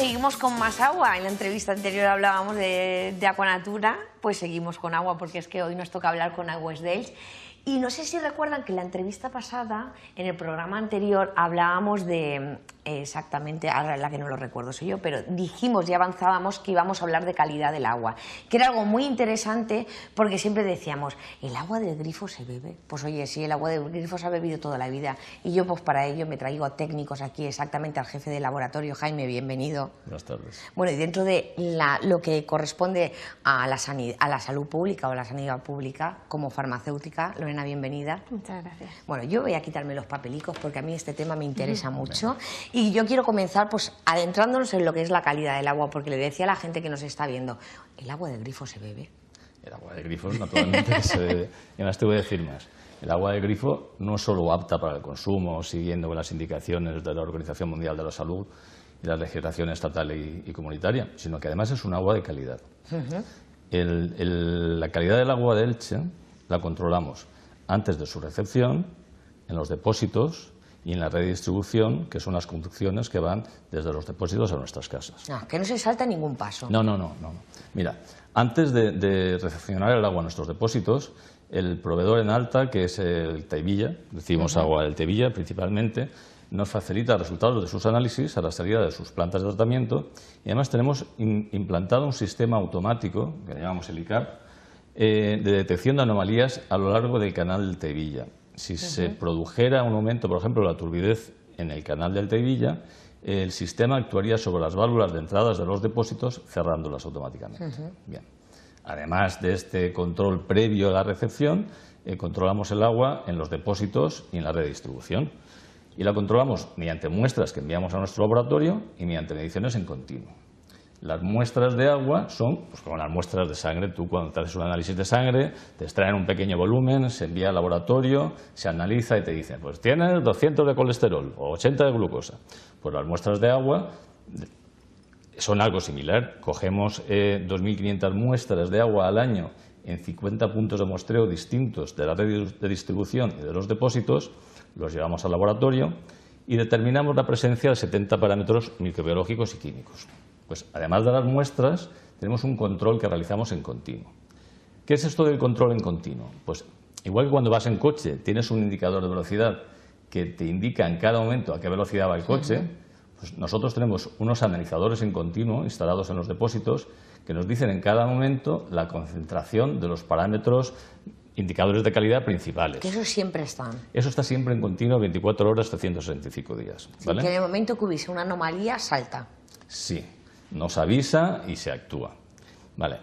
seguimos con más agua. En la entrevista anterior hablábamos de Aquanatura, pues seguimos con agua porque es que hoy nos toca hablar con Aigües d'Elx. Y no sé si recuerdan que en la entrevista pasada, en el programa anterior, hablábamos de, exactamente, ahora la que no lo recuerdo soy yo, pero dijimos y avanzábamos que íbamos a hablar de calidad del agua, que era algo muy interesante porque siempre decíamos, ¿el agua del grifo se bebe? Pues oye, sí, el agua del grifo se ha bebido toda la vida y yo pues para ello me traigo a técnicos aquí, exactamente al jefe de laboratorio. Jaime, bienvenido. Buenas tardes. Bueno, y dentro de lo que corresponde a la salud pública o a la sanidad pública como farmacéutica, Lorena, bienvenida. Muchas gracias. Bueno, yo voy a quitarme los papelicos porque a mí este tema me interesa mucho y yo quiero comenzar pues adentrándonos en lo que es la calidad del agua, porque le decía a la gente que nos está viendo, ¿el agua del grifo se bebe? El agua de grifo naturalmente se bebe. Y además te voy a decir más. El agua de grifo no es solo apta para el consumo, siguiendo las indicaciones de la Organización Mundial de la Salud y la legislación estatal y comunitaria, sino que además es un agua de calidad. La calidad del agua de Elche la controlamos antes de su recepción, en los depósitos y en la red de distribución, que son las conducciones que van desde los depósitos a nuestras casas. Que no se salta ningún paso. No. Mira, antes de recepcionar el agua a nuestros depósitos, el proveedor en alta, que es el Teivilla, decimos agua del Teivilla principalmente, nos facilita resultados de sus análisis a la salida de sus plantas de tratamiento y además tenemos implantado un sistema automático, que llamamos el ICAP, de detección de anomalías a lo largo del canal del Teivilla. Si se produjera un aumento, por ejemplo, de la turbidez en el canal del Teivilla, el sistema actuaría sobre las válvulas de entradas de los depósitos, cerrándolas automáticamente. Bien. Además de este control previo a la recepción, controlamos el agua en los depósitos y en la red de distribución. Y la controlamos mediante muestras que enviamos a nuestro laboratorio y mediante mediciones en continuo. Las muestras de agua son, pues como las muestras de sangre. Tú cuando te haces un análisis de sangre, te extraen un pequeño volumen, se envía al laboratorio, se analiza y te dicen, pues tienes 200 de colesterol o 80 de glucosa. Pues las muestras de agua son algo similar. Cogemos 2.500 muestras de agua al año en 50 puntos de muestreo distintos de la red de distribución y de los depósitos, los llevamos al laboratorio y determinamos la presencia de 70 parámetros microbiológicos y químicos. Pues además de las muestras, tenemos un control que realizamos en continuo. ¿Qué es esto del control en continuo? Pues igual que cuando vas en coche, tienes un indicador de velocidad que te indica en cada momento a qué velocidad va el coche, pues nosotros tenemos unos analizadores en continuo instalados en los depósitos que nos dicen en cada momento la concentración de los parámetros indicadores de calidad principales. Que eso siempre están. Eso está siempre en continuo, 24 horas, 365 días. ¿Vale? Que en el momento que hubiese una anomalía, salta. Sí, nos avisa y se actúa. Vale.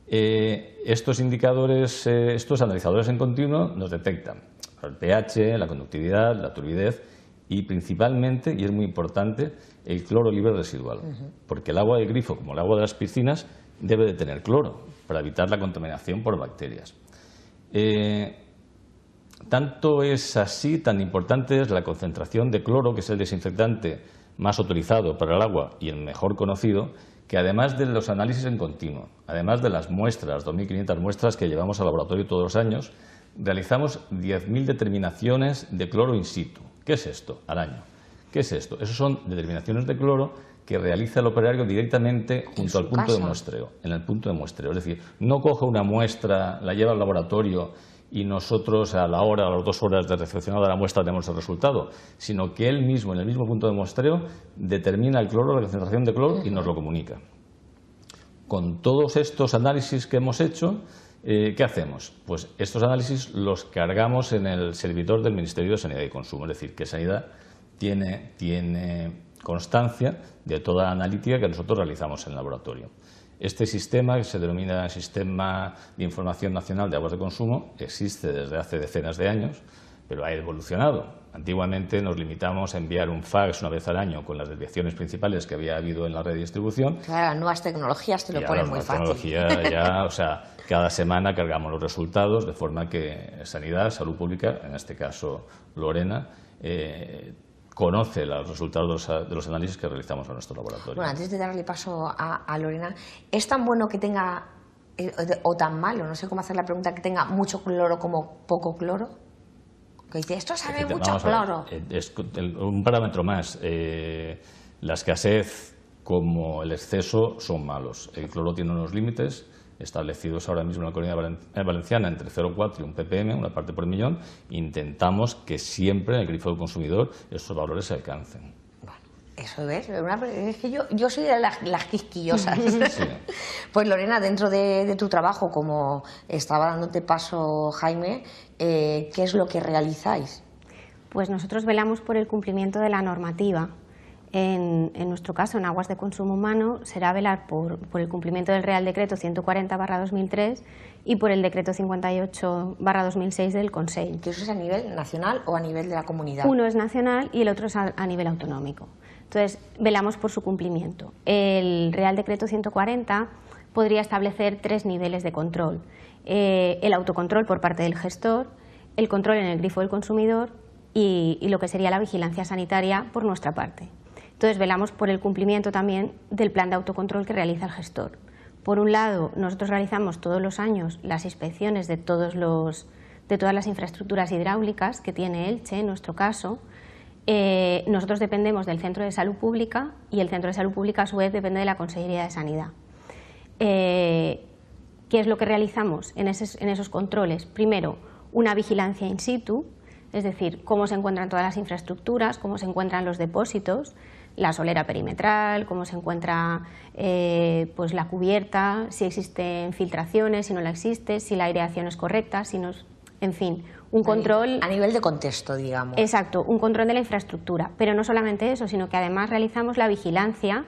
Estos indicadores, estos analizadores en continuo nos detectan el pH, la conductividad, la turbidez y principalmente, y es muy importante, el cloro libre residual. Porque el agua del grifo, como el agua de las piscinas, debe de tener cloro para evitar la contaminación por bacterias. Tanto es así, tan importante es la concentración de cloro, que es el desinfectante más autorizado para el agua y el mejor conocido, que además de los análisis en continuo, además de las muestras, 2.500 muestras que llevamos al laboratorio todos los años, realizamos 10.000 determinaciones de cloro in situ. ¿Qué es esto? Al año. ¿Qué es esto? Esos son determinaciones de cloro que realiza el operario directamente junto al punto de muestreo, en el punto de muestreo. Es decir, no coge una muestra, la lleva al laboratorio y nosotros a la hora, a las 2 horas de recepcionado de la muestra tenemos el resultado, sino que él mismo, en el mismo punto de muestreo, determina el cloro, la concentración de cloro y nos lo comunica. Con todos estos análisis que hemos hecho, ¿qué hacemos? Pues estos análisis los cargamos en el servidor del Ministerio de Sanidad y Consumo, es decir, que Sanidad tiene constancia de toda la analítica que nosotros realizamos en el laboratorio. Este sistema, que se denomina Sistema de Información Nacional de Aguas de Consumo, existe desde hace decenas de años, pero ha evolucionado. Antiguamente nos limitamos a enviar un fax una vez al año con las desviaciones principales que había habido en la red de distribución. Claro, las nuevas tecnologías te lo ponen muy fácil. Tecnología ya, o sea, cada semana cargamos los resultados de forma que Sanidad, Salud Pública, en este caso Lorena, conoce los resultados de los análisis que realizamos en nuestro laboratorio. Bueno, antes de darle paso a Lorena, ¿es tan bueno que tenga, o tan malo, no sé cómo hacer la pregunta, que tenga mucho cloro como poco cloro? Que dice, esto sabe mucho cloro. Es un parámetro más. La escasez como el exceso son malos. El cloro tiene unos límites establecidos ahora mismo en la Comunidad Valenciana entre 0,4 y 1 ppm, una parte por millón. Intentamos que siempre en el grifo del consumidor esos valores se alcancen. Bueno, eso es que yo soy de las quisquillosas. Sí. Pues Lorena, dentro de tu trabajo, como estaba dándote paso Jaime, ¿qué es lo que realizáis? Pues nosotros velamos por el cumplimiento de la normativa. En nuestro caso, en aguas de consumo humano, será velar por el cumplimiento del Real Decreto 140/2003 y por el Decreto 58/2006 del Consell. ¿Que eso es a nivel nacional o a nivel de la comunidad? Uno es nacional y el otro es a nivel autonómico. Entonces, velamos por su cumplimiento. El Real Decreto 140 podría establecer 3 niveles de control. El autocontrol por parte del gestor, el control en el grifo del consumidor y lo que sería la vigilancia sanitaria por nuestra parte. Entonces, velamos por el cumplimiento también del plan de autocontrol que realiza el gestor. Por un lado, nosotros realizamos todos los años las inspecciones de todas las infraestructuras hidráulicas que tiene Elche, en nuestro caso. Nosotros dependemos del Centro de Salud Pública y el Centro de Salud Pública, a su vez, depende de la Consellería de Sanidad. ¿Qué es lo que realizamos en esos controles? Primero, una vigilancia in situ, es decir, cómo se encuentran todas las infraestructuras, cómo se encuentran los depósitos, la solera perimetral, cómo se encuentra pues la cubierta, si existen filtraciones, si no la existe, si la aireación es correcta, en fin, un control... A nivel de contexto, digamos. Exacto, un control de la infraestructura. Pero no solamente eso, sino que además realizamos la vigilancia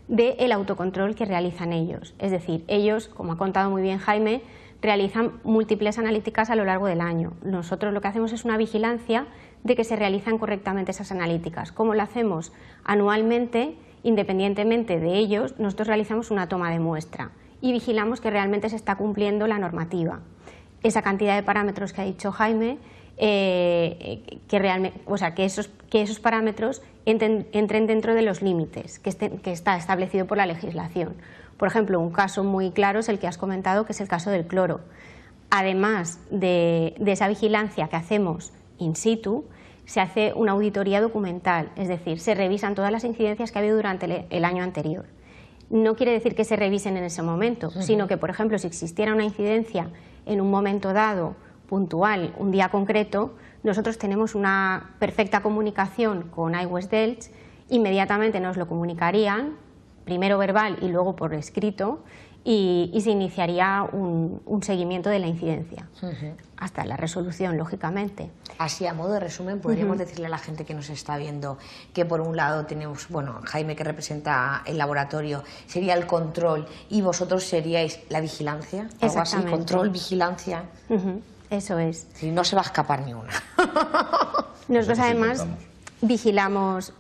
del autocontrol que realizan ellos. Es decir, ellos, como ha contado muy bien Jaime, realizan múltiples analíticas a lo largo del año. Nosotros lo que hacemos es una vigilancia de que se realizan correctamente esas analíticas. ¿Cómo lo hacemos? Anualmente, independientemente de ellos, nosotros realizamos una toma de muestra y vigilamos que realmente se está cumpliendo la normativa. Esa cantidad de parámetros que ha dicho Jaime, que esos parámetros entren dentro de los límites que está establecido por la legislación. Por ejemplo, un caso muy claro es el que has comentado, que es el caso del cloro. Además de esa vigilancia que hacemos in situ, se hace una auditoría documental, es decir, se revisan todas las incidencias que ha habido durante el año anterior. No quiere decir que se revisen en ese momento, sino que, por ejemplo, si existiera una incidencia en un momento dado, puntual, un día concreto, nosotros tenemos una perfecta comunicación con iWest Delch, inmediatamente nos lo comunicarían, primero verbal y luego por escrito, y se iniciaría un seguimiento de la incidencia, hasta la resolución, lógicamente. Así, a modo de resumen, podríamos decirle a la gente que nos está viendo que por un lado tenemos, bueno, Jaime, que representa el laboratorio, sería el control y vosotros seríais la vigilancia, algo así, control, vigilancia. Eso es. Si no se va a escapar ni una. Nosotros además vigilamos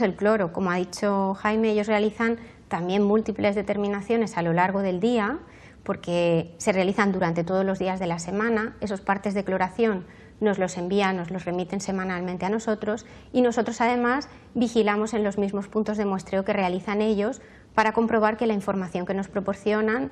el cloro, como ha dicho Jaime, ellos realizan también múltiples determinaciones a lo largo del día, porque se realizan durante todos los días de la semana. Esos partes de cloración nos los envían, nos los remiten semanalmente a nosotros, y nosotros además vigilamos en los mismos puntos de muestreo que realizan ellos para comprobar que la información que nos proporcionan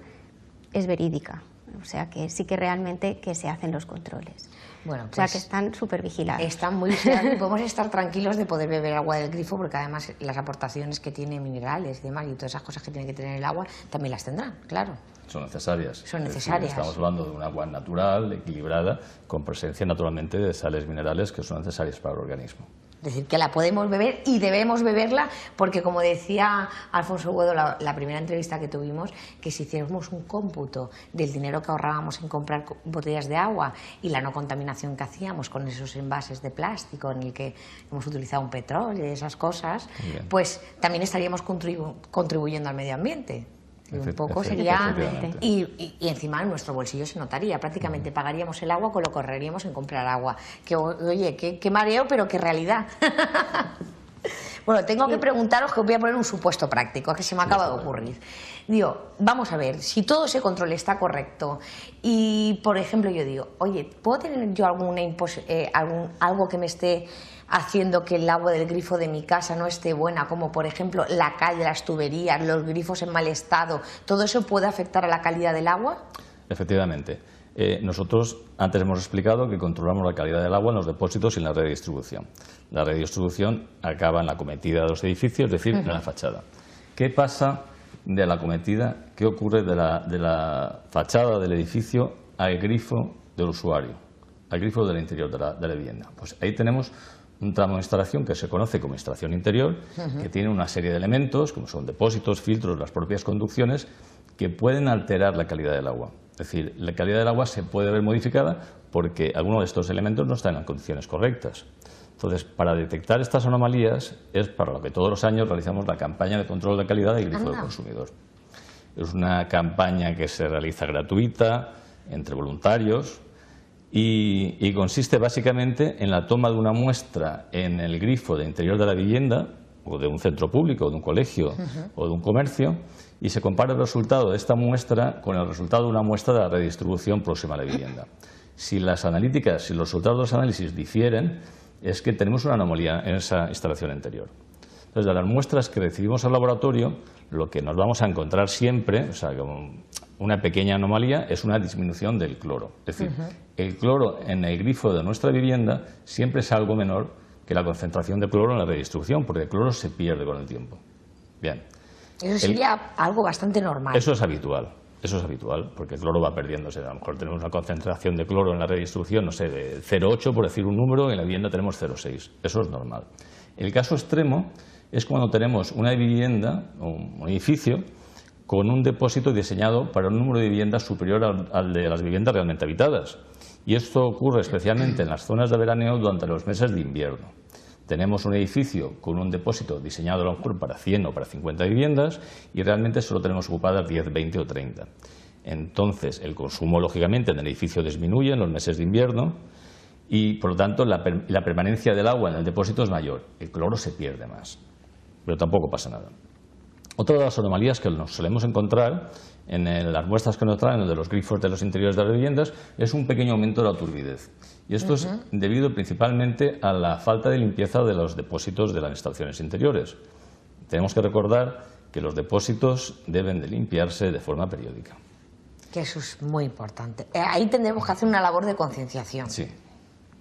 es verídica. O sea, que sí que realmente que se hacen los controles. Bueno, pues, o sea, que están súper vigilados. Están muy vigilados y podemos estar tranquilos de poder beber agua del grifo, porque además las aportaciones que tiene minerales y demás y todas esas cosas que tiene que tener el agua también las tendrán, claro. Son necesarias. Son necesarias. Es decir, estamos hablando de un agua natural, equilibrada, con presencia naturalmente de sales minerales que son necesarias para el organismo. Es decir, que la podemos beber y debemos beberla, porque como decía Alfonso Guedo, la primera entrevista que tuvimos, que si hiciéramos un cómputo del dinero que ahorrábamos en comprar botellas de agua y la no contaminación que hacíamos con esos envases de plástico en el que hemos utilizado un petróleo y esas cosas, pues también estaríamos contribuyendo al medio ambiente. Y un poco sería, y encima en nuestro bolsillo se notaría, prácticamente pagaríamos el agua con lo que ahorraríamos en comprar agua. Que, oye, qué mareo, pero qué realidad. Bueno, tengo que preguntaros, que os voy a poner un supuesto práctico que se me acaba de ocurrir. Digo, vamos a ver, si todo ese control está correcto y, por ejemplo, yo digo, oye, ¿puedo tener yo algo que me esté haciendo que el agua del grifo de mi casa no esté buena, como por ejemplo la cal de las tuberías, los grifos en mal estado? ¿Todo eso puede afectar a la calidad del agua? Efectivamente. Nosotros antes hemos explicado que controlamos la calidad del agua en los depósitos y en la red de distribución. La red de distribución acaba en la cometida de los edificios, es decir, en la fachada. ¿Qué pasa de la acometida? ¿Qué ocurre de la fachada del edificio al grifo del usuario, al grifo del interior de la vivienda? Pues ahí tenemos un tramo de instalación que se conoce como instalación interior, que tiene una serie de elementos, como son depósitos, filtros, las propias conducciones, que pueden alterar la calidad del agua. Es decir, la calidad del agua se puede ver modificada porque algunos de estos elementos no están en condiciones correctas. Entonces, para detectar estas anomalías es para lo que todos los años realizamos la campaña de control de calidad del grifo del consumidor. Es una campaña que se realiza gratuita entre voluntarios y consiste básicamente en la toma de una muestra en el grifo de interior de la vivienda o de un centro público, o de un colegio o de un comercio, y se compara el resultado de esta muestra con el resultado de una muestra de la redistribución próxima a la vivienda. Si las analíticas, si los resultados de los análisis difieren, es que tenemos una anomalía en esa instalación interior. Entonces, de las muestras que recibimos al laboratorio, lo que nos vamos a encontrar siempre, o sea, como una pequeña anomalía, es una disminución del cloro. Es decir, el cloro en el grifo de nuestra vivienda siempre es algo menor que la concentración de cloro en la redistribución, porque el cloro se pierde con el tiempo. Bien. Eso sería algo bastante normal. Eso es habitual. Eso es habitual, porque el cloro va perdiéndose. A lo mejor tenemos una concentración de cloro en la redistribución, no sé, de 0,8, por decir un número, y en la vivienda tenemos 0,6. Eso es normal. El caso extremo es cuando tenemos una vivienda o un edificio con un depósito diseñado para un número de viviendas superior al de las viviendas realmente habitadas. Y esto ocurre especialmente en las zonas de veraneo durante los meses de invierno. Tenemos un edificio con un depósito diseñado a lo mejor para 100 o para 50 viviendas y realmente solo tenemos ocupadas 10, 20 o 30. Entonces, el consumo, lógicamente, en el edificio disminuye en los meses de invierno y, por lo tanto, la permanencia del agua en el depósito es mayor. El cloro se pierde más, pero tampoco pasa nada. Otra de las anomalías que nos solemos encontrar en las muestras que nos traen de los grifos de los interiores de las viviendas es un pequeño aumento de la turbidez. Y esto es debido principalmente a la falta de limpieza de los depósitos de las instalaciones interiores. Tenemos que recordar que los depósitos deben de limpiarse de forma periódica. Que eso es muy importante. Ahí tendremos que hacer una labor de concienciación. Sí.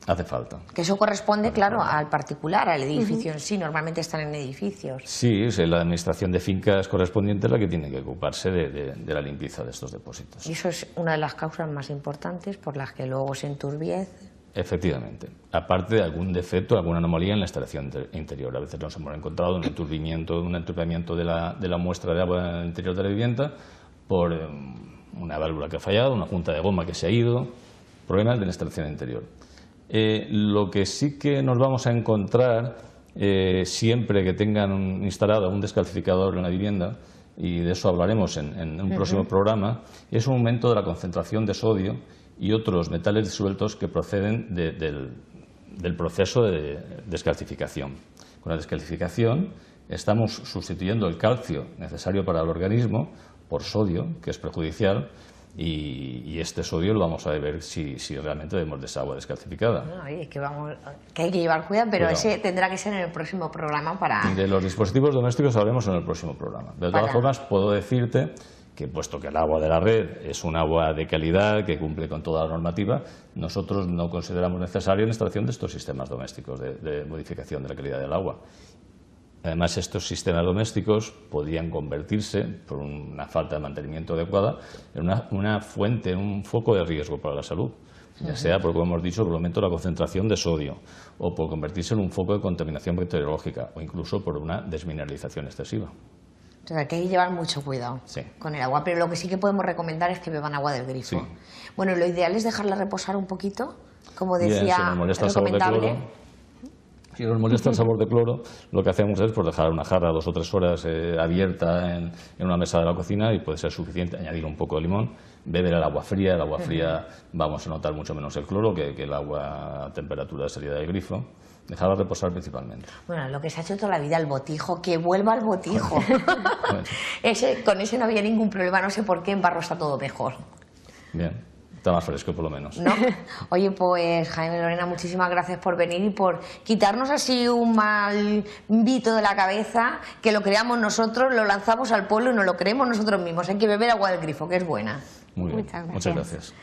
Hace falta. Que eso corresponde, claro, al particular, al edificio en sí. Normalmente están en edificios. Sí, es la administración de fincas correspondiente la que tiene que ocuparse de la limpieza de estos depósitos. Y eso es una de las causas más importantes por las que luego se enturbiece. Efectivamente. Aparte de algún defecto, alguna anomalía en la instalación interior. A veces nos hemos encontrado un enturbamiento de la muestra de agua en el interior de la vivienda por una válvula que ha fallado, una junta de goma que se ha ido, problemas de la instalación interior. Lo que sí que nos vamos a encontrar siempre que tengan instalado un descalcificador en la vivienda, y de eso hablaremos en un próximo programa, es un aumento de la concentración de sodio y otros metales disueltos que proceden del proceso de descalcificación. Con la descalcificación estamos sustituyendo el calcio necesario para el organismo por sodio, que es perjudicial. Y este sodio lo vamos a ver si realmente vemos de esa agua descalcificada. No, es que hay que llevar cuidado, pero ese tendrá que ser en el próximo programa para... Y de los dispositivos domésticos hablaremos en el próximo programa. De todas formas, puedo decirte que, puesto que el agua de la red es un agua de calidad que cumple con toda la normativa, nosotros no consideramos necesaria la instalación de estos sistemas domésticos de modificación de la calidad del agua. Además, estos sistemas domésticos podrían convertirse, por una falta de mantenimiento adecuada, en una fuente, en un foco de riesgo para la salud, ya sea por, como hemos dicho, por el aumento de la concentración de sodio, o por convertirse en un foco de contaminación bacteriológica, o incluso por una desmineralización excesiva. O sea, que hay que llevar mucho cuidado con el agua, pero lo que sí que podemos recomendar es que beban agua del grifo. Sí. Bueno, lo ideal es dejarla reposar un poquito, como decía, recomendable. Si nos molesta el sabor de cloro, lo que hacemos es dejar una jarra 2 o 3 horas abierta en una mesa de la cocina y puede ser suficiente añadir un poco de limón, beber el agua fría. El agua fría vamos a notar mucho menos el cloro que el agua a temperatura de salida del grifo. Dejarla reposar principalmente. Bueno, lo que se ha hecho toda la vida, el botijo, que vuelva al botijo. Con ese no había ningún problema, no sé por qué en barro está todo mejor. Bien. Está más fresco, por lo menos. ¿No? Oye, pues Jaime, Lorena, muchísimas gracias por venir y por quitarnos así un mal mito de la cabeza, que lo creamos nosotros, lo lanzamos al pueblo y no lo creemos nosotros mismos. Hay que beber agua del grifo, que es buena. Muy bien. Muchas gracias.